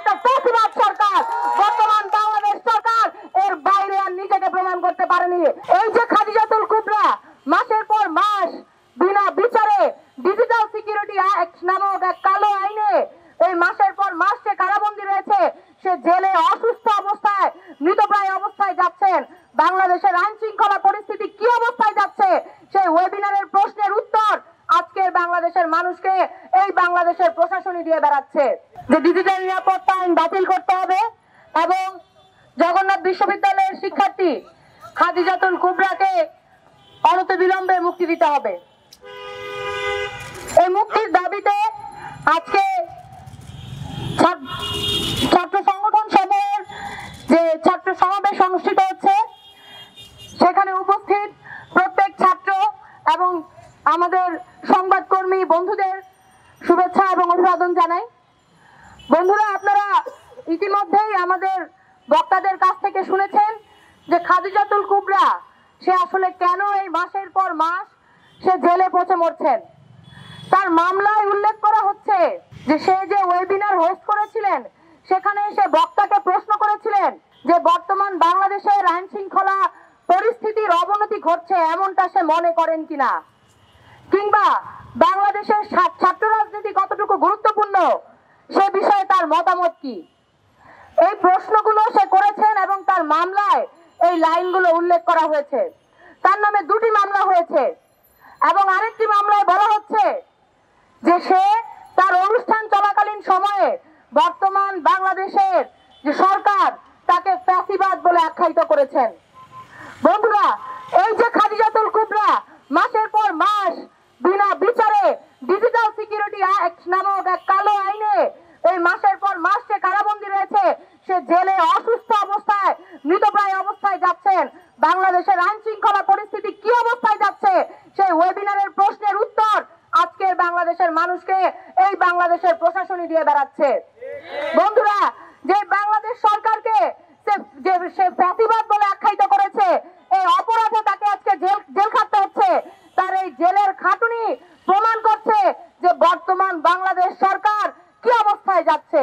একটা ফ্যাসিবাদ সরকার। বর্তমান বাংলাদেশ সরকার এর বাইরে আর নিজেকে প্রমাণ করতে পারেনি। এই যে খাদিজাতুল কুবরা মাসের পর মাস বিনা বিচারে ডিজিটাল সিকিউরিটি অ্যাক্ট নামক এক কালো আইনে এই মাসের পর মাস সে কারাবন্দী রয়েছে, সে জেলে অসুস্থ অবস্থায় মৃতপ্রায় অবস্থায় যাচ্ছেন। বাংলাদেশের আইন শৃঙ্খলা পরিস্থিতি কি অবস্থায় যাচ্ছে সেই ওয়েবিনারের প্রশ্নের উত্তর আজকের বাংলাদেশের মানুষকে এই বাংলাদেশের প্রশাসনই দিয়ে বেড়াচ্ছে। যে ডিজিটাল নিরাপত্তা আইন বাতিল করতে হবে এবং জগন্নাথ বিশ্ববিদ্যালয়ের শিক্ষার্থী খাদিজাতুল কুবরাকে অনতিবিলম্বে মুক্তি দিতে হবে। এই মুক্তির দাবিতে আজকে ছাত্র সংগঠন সমূহের যে ছাত্র সমাবেশ অনুষ্ঠিত হচ্ছে সেখানে উপস্থিত প্রত্যেক ছাত্র এবং আমাদের সংবাদকর্মী বন্ধুদের শুভেচ্ছা এবং অভিবাদন জানাই। বন্ধুরা, আপনারা ইতিমধ্যেই আমাদের বক্তাদের কাছ থেকে শুনেছেন যে খাদিজাতুল কুবরা সে আসলে কেন এই মাসের পর মাস সে জেলে পচে মরছেন। তার মামলায় উল্লেখ করা হচ্ছে যে সে যে ওয়েবিনার হোস্ট করেছিলেন সেখানে সে বক্তাকে প্রশ্ন করেছিলেন যে বর্তমান বাংলাদেশের আইন শৃঙ্খলা পরিস্থিতির অবনতি ঘটছে এমনটা সে মনে করেন কিনা, কিংবা বাংলাদেশের ছাত্র রাজনীতি কতটুকু গুরুত্বপূর্ণ সে বিষয়ে তার মতামত কি। এই প্রশ্নগুলো সে করেছেন এবং তার মামলায় এই লাইনগুলো উল্লেখ করা হয়েছে। তার নামে দুটি মামলা হয়েছে এবং আরেকটি মামলায় বলা হচ্ছে যে সে তার অনুষ্ঠান চলাকালীন সময়ে বর্তমান বাংলাদেশের যে সরকার তাকে ফ্যাসিবাদ বলে আখ্যায়িত করেছেন। বন্ধুরা, এই যে খাদিজাতুল কুবরা মাসের পর মাস বিনা বিচারে ডিজিটাল সিকিউরিটি অ্যাক্ট নামক এক কালো আইনে এই মাসের পর মাস সে কারাবন্দী রয়েছে, সে জেলে অসুস্থ অবস্থায় মৃতপ্রায় অবস্থায় যাচ্ছেন। বাংলাদেশের আইন শৃঙ্খলা পরিস্থিতি কি অবস্থায় যাচ্ছে সেই ওয়েবিনারের প্রশ্নের উত্তর আজকের বাংলাদেশের মানুষকে এই বাংলাদেশের প্রশাসনই দিয়ে বেড়াচ্ছে। বন্ধুরা, যে বাংলাদেশ সরকারকে সে ফ্যাসিবাদ বলে আখ্যায়িত করেছে, এই অপরাধে তাকে আজকে জেল খাটতে হচ্ছে। তার এই জেলের খাটুনি প্রমাণ করছে যে বর্তমান বাংলাদেশ সরকার কি অবস্থায় যাচ্ছে।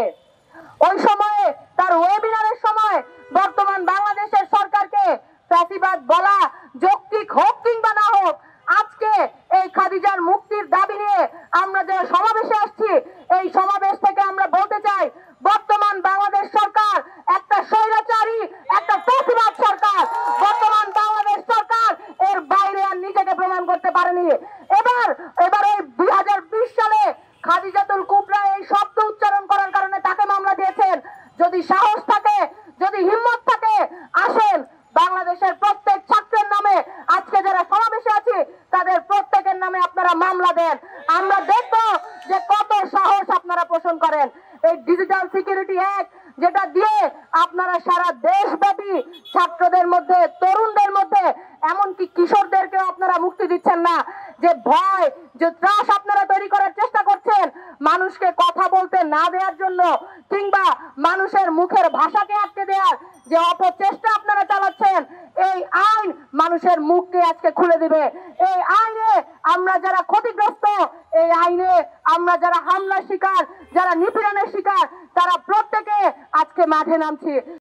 ওই সময়ে তার ওয়েবিনারের সময় বর্তমান বাংলাদেশের সরকারকে ফ্যাসিবাদ বলা যৌক্তিক হোক কিংবা না হোক, আজকে এই খাদিজার মুক্তির দাবি নিয়ে আমরা যে সমাবেশে আসছি, এই সমাবেশ থেকে আমরা বলতে চাই বর্তমান বাংলাদেশ সরকার একটা স্বৈরাচারী, একটা ফ্যাসিবাদ সরকার। বর্তমান বাংলাদেশ সরকার এর বাইরে আর নিজেকে প্রমাণ করতে পারেনি। এবার এই 2020 সালে খাদিজাতুল কুবরা এই শব্দ উচ্চারণ করার কারণে তাকে মামলা দিয়েছেন। যদি সাহস থাকে, যদি হিম্মত থাকে, আসেন বাংলাদেশের প্রত্যেক ছাত্রের নামে আজকে যারা সমাবেশে আছে তাদের প্রত্যেকের নামে আপনারা মামলা দেন। আমরা দেখব যে কত সাহস আপনারা পোষণ করেন। এই ডিজিটাল সিকিউরিটি অ্যাক্ট যেটা দিয়ে আপনারা সারা দেশব্যাপী ছাত্রদের মধ্যে, তরুণদের মধ্যে, এমনকি কিশোরদেরকে আপনারা মুক্তি দিচ্ছেন না। যে ভয়, যে ত্রাস আপনারা তৈরি করার চেষ্টা করছেন মানুষকে কথা বলতে না দেওয়ার জন্য, কিংবা মানুষের মুখের ভাষাকে আটকে দেওয়ার যে অপচেষ্টা আপনারা চালাচ্ছেন, এই আইন মানুষের মুখকে আজকে খুলে দিবে।